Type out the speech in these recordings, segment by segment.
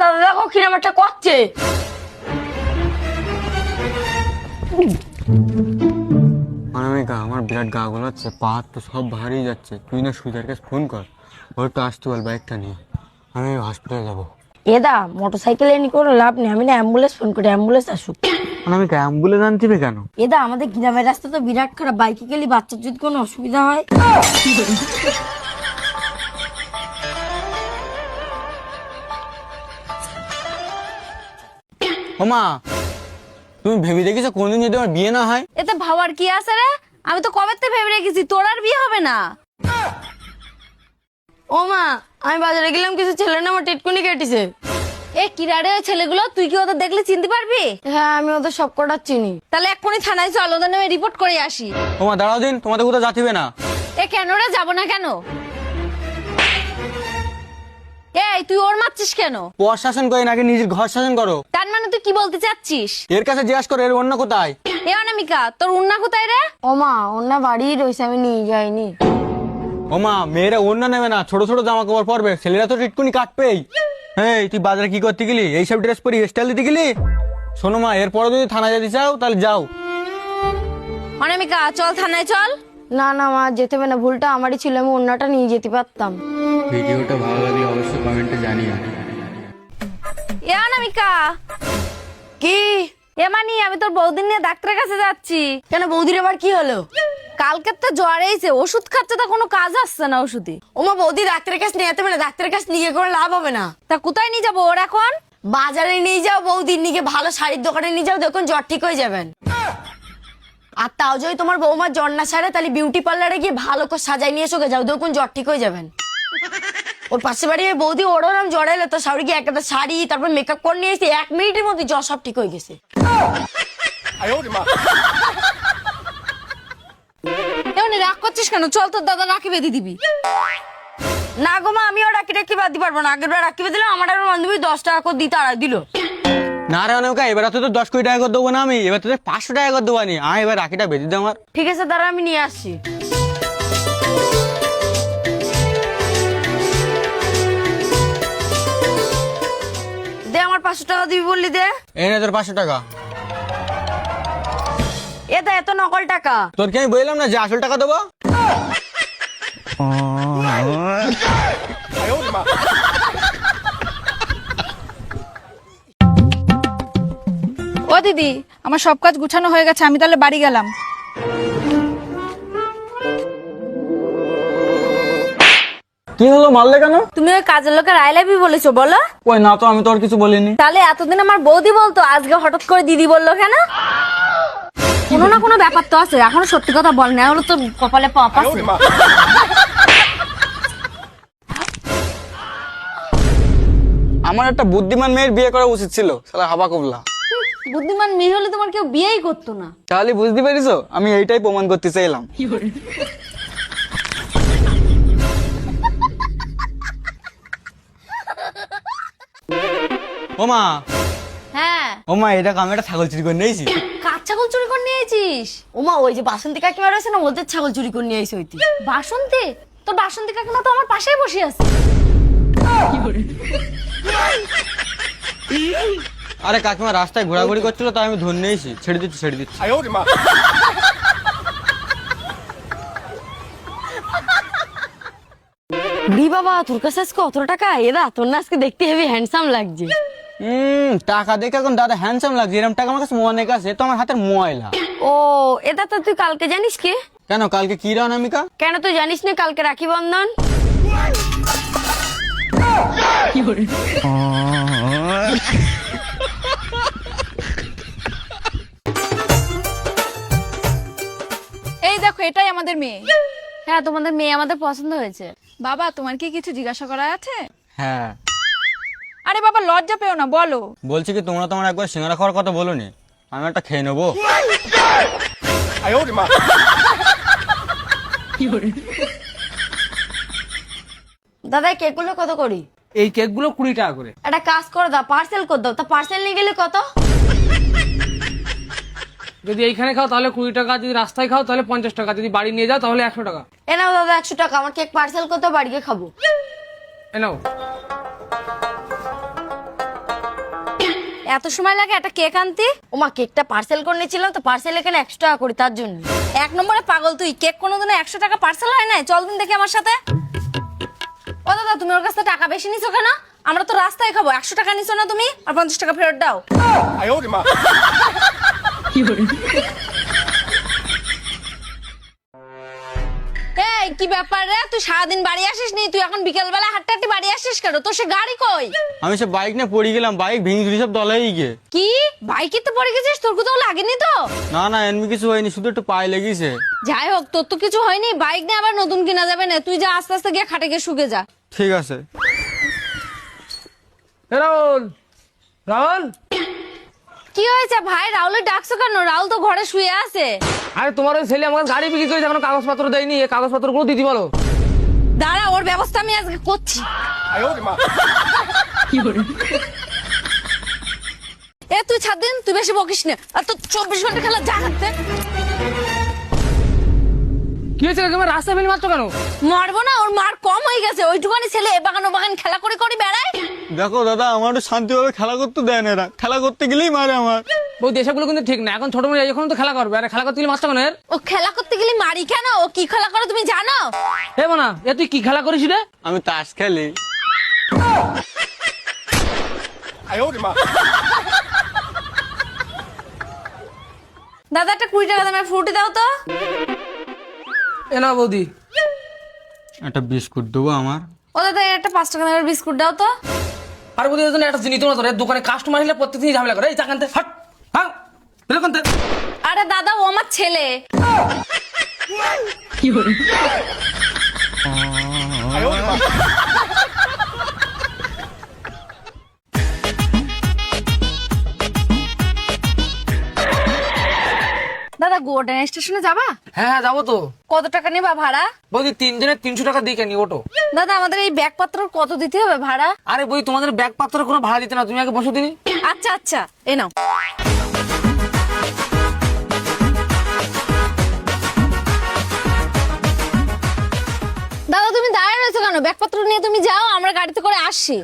দাদা দেখো কিরম একটা করছে। অনামিকা, আমার বিরাট গা গোলাচ্ছে, পা হাত তো সব ভারী যাচ্ছে। তুই না সুজার কাছে ফোন কর, ওর তো আসতে বল বাইকটা নিয়ে, আমি হসপিটালে যাবো। এদা মোটরসাইকেল এনে কোনো লাভ নেই, আমি না অ্যাম্বুলেন্স ফোন করি, অ্যাম্বুলেন্স আসুক। অনামিকা, অ্যাম্বুলেন্স আনতিবে কেন? এদা আমাদের গ্রামের রাস্তা তো বিরাট খারাপ, বাইকে গেলে বাচ্চার যদি কোনো অসুবিধা হয়। ওমা, তুমি ভেবে দেখেছো কোনদিন যদি আমার বিয়ে না হয়? এতে ভাবার কি আছে রে? আমি তো কবে থেকে ভেবে রেখেছি তোর আর বিয়ে হবে না। ও মা, আমি বাজারে গেলাম, কিছু ছেলে না আমার টিটকুনি কেটেছে। এ কিরারে ওই ছেলেগুলো, তুই কি ওদের দেখলে চিনতে পারবি? হ্যাঁ, আমি ওদের সব কটার চিনি। তাহলে এক্ষুনি থানায় চল, ওদের নামে রিপোর্ট করে আসি। ওমা দাঁড়াও দিন, তোমাদের কোথাও যাতিবে না। এ কেন রে, যাবো না কেন? এই তুই ওর মারছিস কেন? পর শাসন করে নাকি নিজের ঘর শাসন করো? তার মানে তুই কি বলতে চাচ্ছিস? এর কাছে জিজ্ঞাসা করো, এর অন্য কোথায়? এ অনামিকা, তোর উন্না কোথায় রে? ও মা, অন্য বাড়ি রয়েছে, আমি নিয়ে যাইনি। ওমা, মেয়েরা অন্য নেবে না, ছোট ছোট জামা কাপড় পরবে, ছেলেরা তো টিটকুনি কাটবেই। এই তুই বাজারে কি করতে গেলি? এইসব ড্রেস পরি স্টাইল দিতে গেলি? শোনো মা, এরপরে যদি থানায় যেতে চাও তাহলে যাও। অনামিকা চল, থানায় চল। না না মা, যেতে হবে না, ভুলটা আমারই ছিল, আমি অন্যটা নিয়ে যেতে পারতাম। ভিডিওটা ভালো লাগলে অবশ্যই কমেন্টে জানিও। এ অনামিকা, কি? এ মানি আমি তোর বৌদির নিয়ে ডাক্তারের কাছে যাচ্ছি। কেন, বৌদির আবার কি হলো? কালকে তো জ্বর এইছে, ওষুধ খাচ্ছে তো কোনো কাজ আসছে না ওষুধে। ও মা, বৌদি ডাক্তারের কাছে নিয়ে যেতে হবে না, ডাক্তারের কাছে নিয়ে করে লাভ হবে না। তা কোথায় নিয়ে যাবো ওর এখন? বাজারে নিয়ে যাও, বৌদির নিয়ে ভালো শাড়ির দোকানে নিয়ে যাও, দেখুন জ্বর ঠিক হয়ে যাবেন। আর তাও যদি তোমার বৌমার জ্বর না ছাড়ে, তাহলে বিউটি পার্লারে গিয়ে ভালো করে সাজাই নিয়ে এসো, যাও দেখুন জ্বর ঠিক হয়ে যাবেন। ওর পাশে বাড়ি ওই বৌদি, ওরও নাম জ্বর এলো, তো শাড়ি গিয়ে একটা শাড়ি তারপর মেকআপ করে নিয়ে এসে 1 মিনিটের মধ্যে জ্বর সব ঠিক হয়ে গেছে। এমনি রাগ করছিস কেন? চল তোর দাদা রাখি বেঁধে দিবি। না গো মা, আমিও রাখি বাঁধতে পারবো না। আগের বার রাখি বেঁধে দিলাম, আমার একটা বান্ধবী 10 টাকা করে দিতে আর দিল। না রে অনামিকা, এবার তো 10 কোটি টাকা করে দেবো না আমি, এবার তোদের 500 টাকা করে দেবো। নি এবার রাখিটা বেঁধে দে আমার। ঠিক আছে, দাঁড়া আমি নিয়ে আসছি। দে, আমার 500 টাকা দিবি বললি, দে। এই নে তোর 500 টাকা। এটা এত নকল টাকা। তোর কি আমি বললাম না যে আসল টাকা দেবো? ও দিদি, আমার সব কাজ গুছানো হয়ে গেছে, আমি তাহলে বাড়ি গেলাম। কি হলো, মারলে কেন? তুমি ওই কাজের লোকের আই লাভ ইউ বলেছো বলো? ওই না তো, আমি তো আর কিছু বলিনি। তাহলে এতদিন আমার বৌদি বলতো, আজকে হঠাৎ করে দিদি বললো কেন? কোনো না কোনো ব্যাপার তো আছে, এখনো সত্যি কথা বল না, হলো তো কপালে পাপ আছে। আমার একটা বুদ্ধিমান মেয়ের বিয়ে করা উচিত ছিল, শালা হাবা কবলা। বুদ্ধিমান মেয়ে হলে তোমার কেউ বিয়েই করতো না। তাহলে বুঝতে পেরেছো, আমি এইটাই প্রমাণ করতে চাইলাম। ওমা, হ্যাঁ, ওমা, এটা আমি একটা ছাগল চুরি করে নিয়েছি। কাঠ ছাগল চুরি করে নিয়েছিস? ওমা, ওই যে বাসন্তী কাকিমা রয়েছে না, ওদের ছাগল চুরি করে নিয়ে এসে হইতি। বাসন্তী? তোর বাসন্তী কাকিমা তো আমার পাশেই বসে আছে। আরে কাকিমা রাস্তায় ঘোরাঘুরি করছিল, তাই আমি ধরে নিয়েছি। ছেড়ে দিচ্ছি। রি বাবা, তোর কাছে আজকে অত টাকা? এদা তোর না আজকে দেখতে হেভি হ্যান্ডসাম লাগছে। টাকা দেখে এখন দাদা হ্যান্ডসাম লাগছে? এরকম টাকা আমার কাছে অনেক আছে, তো আমার হাতের ময়লা। ও, এটা তো তুই কালকে জানিস কে? কেন, কালকে কি রে অনামিকা? কেন তুই জানিস না কালকে রাখি বন্ধন? এই দেখো, এটাই আমাদের মেয়ে। হ্যাঁ, তোমাদের মেয়ে আমাদের পছন্দ হয়েছে। বাবা, তোমার কি কিছু জিজ্ঞাসা করার আছে? হ্যাঁ, আরে বাবা, লজ্জা পেও না, বলো। বলছি কি, তোমরা তোমার একবার সিঙ্গারা খাওয়ার কথা বলোনি? আমি একটা খেয়ে নেবো। দাদা, কেকগুলো কত করি? এই কেকগুলো 20 টাকা করে। একটা কাজ করে দাও, পার্সেল করে দাও। তা পার্সেল নিয়ে গেলে কত? যদি এইখানে খাও তাহলে 20 টাকা, যদি রাস্তায় খাও তাহলে 50 টাকা, যদি বাড়ি নিয়ে যাও তাহলে 100 টাকা। এ নাও দাদা 100 টাকা, আমার কেক পার্সেল করতে বাড়িতে খাবো। এ নাও। এত সময় লাগে একটা কেক আনতে? ওমা কেকটা পার্সেল করে নিয়েছিলাম তো, পার্সেল এখানে 100 টাকা করি তার জন্য। 1 নম্বরে পাগল তুই, কেক কোনোদিনও 100 টাকা পার্সেল হয় না। চল দিন দেখি আমার সাথে। ও দাদা, তুমি ওর কাছ থেকে টাকা বেশি নিছো কেন? আমরা তো রাস্তায় খাবো, 100 টাকা নিছো না তুমি? আর 50 টাকা ফেরত দাও। এই কি ব্যাপার রে, তুই সারাদিন বাড়ি আসিস নি, তুই এখন বিকেল বেলা হাঁটতে বাড়ি আসিস কেন? তোর সে গাড়ি কই? আমি সে বাইক নিয়ে পড়ে গেলাম, বাইক ভেঙে চুরি সব দলাই গিয়ে। কি বাইকে তো পড়ে গেছিস? তোর কোথাও লাগেনি তো? না না, এমনি কিছু হয়নি, শুধু একটু পায়ে লেগেছে। যাই হোক, তোর তো কিছু হয়নি, বাইক নিয়ে আবার নতুন কিনা যাবে না। তুই যা, আস্তে আস্তে গিয়ে খাটে গিয়ে শুকে যা। ঠিক আছে। এ রাহুল, রাহুল, কি হয়েছে ভাই? রাহুলের ডাকছো কেন? রাহুল তো ঘরে শুয়ে আছে। আরে তোমার ওই ছেলে আমাকে গাড়ি বিক্রি করেছে, এখনো কাগজপত্র দেয়নি। এই কাগজপত্র গুলো দিদি বলো। দাঁড়া, ওর ব্যবস্থা আমি আজকে করছি। এ তুই ছাড় দিন, তুই বেশি বকিস না। আর তো 24 ঘন্টা খেলা যা হাঁটতে। কি হয়েছে? তুমি রাস্তায় ফেলে মারছো কেন? মারবো না, ওর মার কম হয়ে গেছে। ওইটুকানি ছেলে এ বাগান ও বাগান খেলা করে করে বেড়ায়। দেখো দাদা, আমার একটু শান্তিভাবে খেলা করতে দেয় না এরা, খেলা করতে গেলেই মারে আমার। ওই দেশগুলো কিন্তু ঠিক না। এখন ছোট মেয়ে এখন তো খেলা করবে, আরে খেলা করতে গেলে মারছো কেন এর? ও খেলা করতে গেলে মারি কেন? ও কি খেলা করে তুমি জানো? এ না, এ তুই কি খেলা করিস রে? আমি তাস খেলি। দাদা, একটা 20 টাকা দামের ফ্রুটি দাও তো। এ না বৌদি। একটা বিস্কুট দেবো আমার। ও দাদা, একটা 5 টাকা দামের বিস্কুট দাও তো। আর বৌদি ওই জন্য একটা জিনিস তোমরা, তোর দোকানে কাস্টমার এলে প্রত্যেকদিন ঝামেলা করে। এই চাকানতে হাট, হ্যাঁ এরকম। আরে দাদা, ও আমার ছেলে। দাদা, গোল্ডেন স্টেশনে যাবা? হ্যাঁ হ্যাঁ যাবো তো। কত টাকা নেবা ভাড়া? বৌদি 3 জনের 300 টাকা দিয়ে কেনি ওটো। দাদা, আমাদের এই ব্যাগপত্র কত দিতে হবে ভাড়া? আরে বই তোমাদের ব্যাগ পাত্র কোনো ভাড়া দিতে না, তুমি আগে বসো দিনি। আচ্ছা আচ্ছা, এই নাও। দাদা, তুমি দাঁড়িয়ে রয়েছো কেন? ব্যাগপত্র নিয়ে তুমি যাও, আমরা গাড়িতে করে আসছি।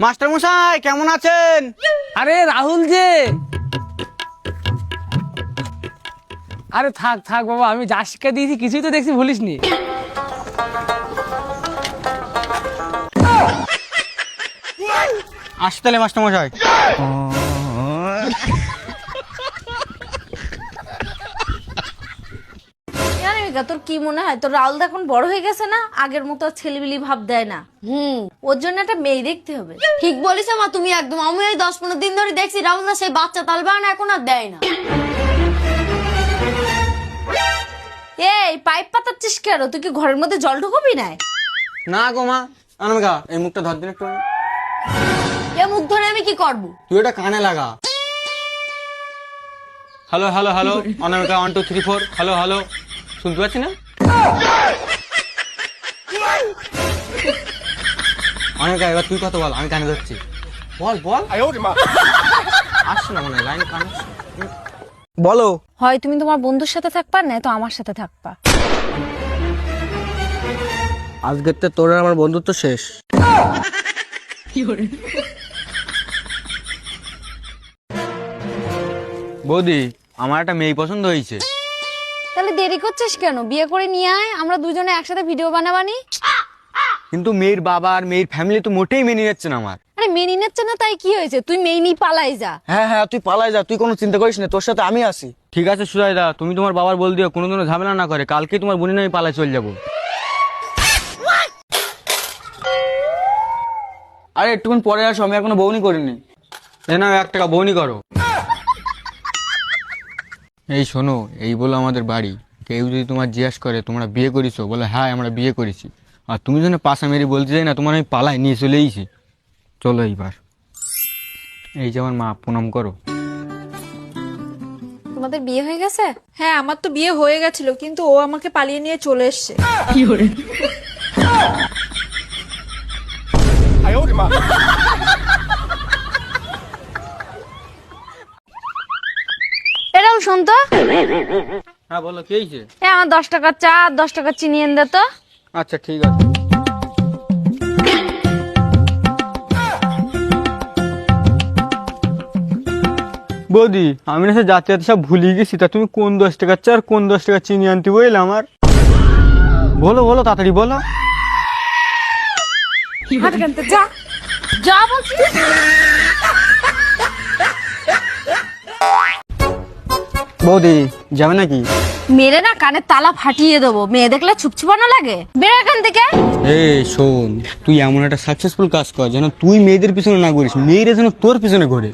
মাস্টার মশাই কেমন আছেন? আরে রাহুল যে। আরে থাক থাক বাবা, আমি যা শিক্ষা দিয়েছি কিছুই তো দেখছি ভুলিসনি। আসি তাহলে মাস্টার মশাই। অনামিকা, তোর কি মনে হয় তোর রাহুল এখন বড় হয়ে গেছে না? আগের মতো আর ছেলেবিলি ভাব দেয় না। ওর জন্য একটা মেয়ে দেখতে হবে। ঠিক বলিস মা তুমি একদম। আমি এই 10-15 দিন ধরে দেখছি রাহুল না সেই বাচ্চা তালবা না, এখন আর দেয় না। এই পাইপ পাতাচ্ছিস কেন? তুই কি ঘরের মধ্যে জল ঢুকবি না? না গো মা, অনামিকা এই মুখটা ধর দিন একটু। এ মুখ ধরে আমি কি করব? তুই এটা কানে লাগা। হ্যালো হ্যালো হ্যালো, অনামিকা 1 2 3 4, হ্যালো হ্যালো, শুনতে পাচ্ছি না? অনামিকা এবার তুই কথা বল, আমি কানে ধরছি। বল বল। আসছে না মনে হয়, লাইন কানে। বলো। হয় তুমি তোমার বন্ধুর সাথে থাকবা, না তো আমার সাথে থাকবা। আজকের তো তোর আর আমার বন্ধুত্ব শেষ। বৌদি, আমার একটা মেয়ে পছন্দ হয়েছে। তাহলে দেরি করছিস কেন? বিয়ে করে নিয়ে আয়, আমরা দুজনে একসাথে ভিডিও বানাবানি। কিন্তু মেয়ের বাবা আর মেয়ের ফ্যামিলি তো মোটেই মেনে যাচ্ছে না আমার। আরে মেনে নিচ্ছে না তাই কি হয়েছে? তুই মেয়ে নিয়ে পালাই যা। হ্যাঁ হ্যাঁ, তুই পালাই যা, তুই কোনো চিন্তা করিস না, তোর সাথে আমি আছি। ঠিক আছে সুজয়দা, তুমি তোমার বাবার বল দিও কোনোদিনও ঝামেলা না করে। কালকে তোমার বোনের আমি পালায় চলে যাবো। আরে একটুক্ষণ পরে আসো, আমি এখনো বউনি করিনি। এ নাও 1 টাকা বউনি করো। এই শোনো, এই বলো আমাদের বাড়ি। কেউ যদি তোমার জিজ্ঞাসা করে তোমরা বিয়ে করেছো, বলে হ্যাঁ আমরা বিয়ে করেছি, আর তুমি যেন পাশা মেরে বলতে চাই না তোমার আমি পালাই নিয়ে চলে এসেছি। চলো এইবার। এই যে আমার মা, প্রণাম করো। তোমাদের বিয়ে হয়ে গেছে? হ্যাঁ, আমার তো বিয়ে হয়ে গেছিল, কিন্তু ও আমাকে পালিয়ে নিয়ে চলে এসছে। এরাও শোন তো। হ্যাঁ বলো, কি হয়েছে? আমার 10 টাকা চা আর 10 টাকা চিনি এনে দে তো। আচ্ছা ঠিক আছে। বৌদি আমি না সে যাতে যাতে সব ভুলিয়ে গেছি, তা তুমি কোন 10 টাকার চা আর কোন 10 টাকার চিনি আনতে বললে আমার? বলো বলো তাড়াতাড়ি বলো। হাট এখান থেকে, যা যা বলছি। বৌদি যাবে নাকি? মেরে না কানে তালা ফাটিয়ে দেবো, মেয়ে দেখলে ছুপছুপানো লাগে। বেরো এখান থেকে। এই শোন, তুই এমন একটা সাকসেসফুল কাজ কর যেন তুই মেয়েদের পিছনে না ঘুরিস, মেয়েরা যেন তোর পিছনে ঘুরে।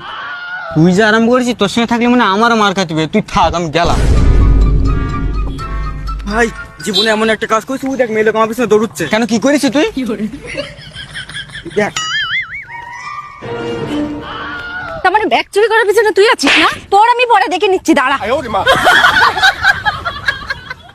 তুই যে আরাম করেছিস, তোর সঙ্গে থাকলে মানে আমারও মার খাতে হবে। তুই থাক, আমি গেলাম। ভাই জীবনে এমন একটা কাজ করেছি, ওই দেখ মেয়ে লোক আমার পিছনে দৌড়ুচ্ছে। কেন, কি করেছিস তুই? দেখ তার মানে ব্যাগ চুরি করার পিছনে তুই আছিস না? তোর আমি পরে দেখে নিচ্ছি, দাঁড়া।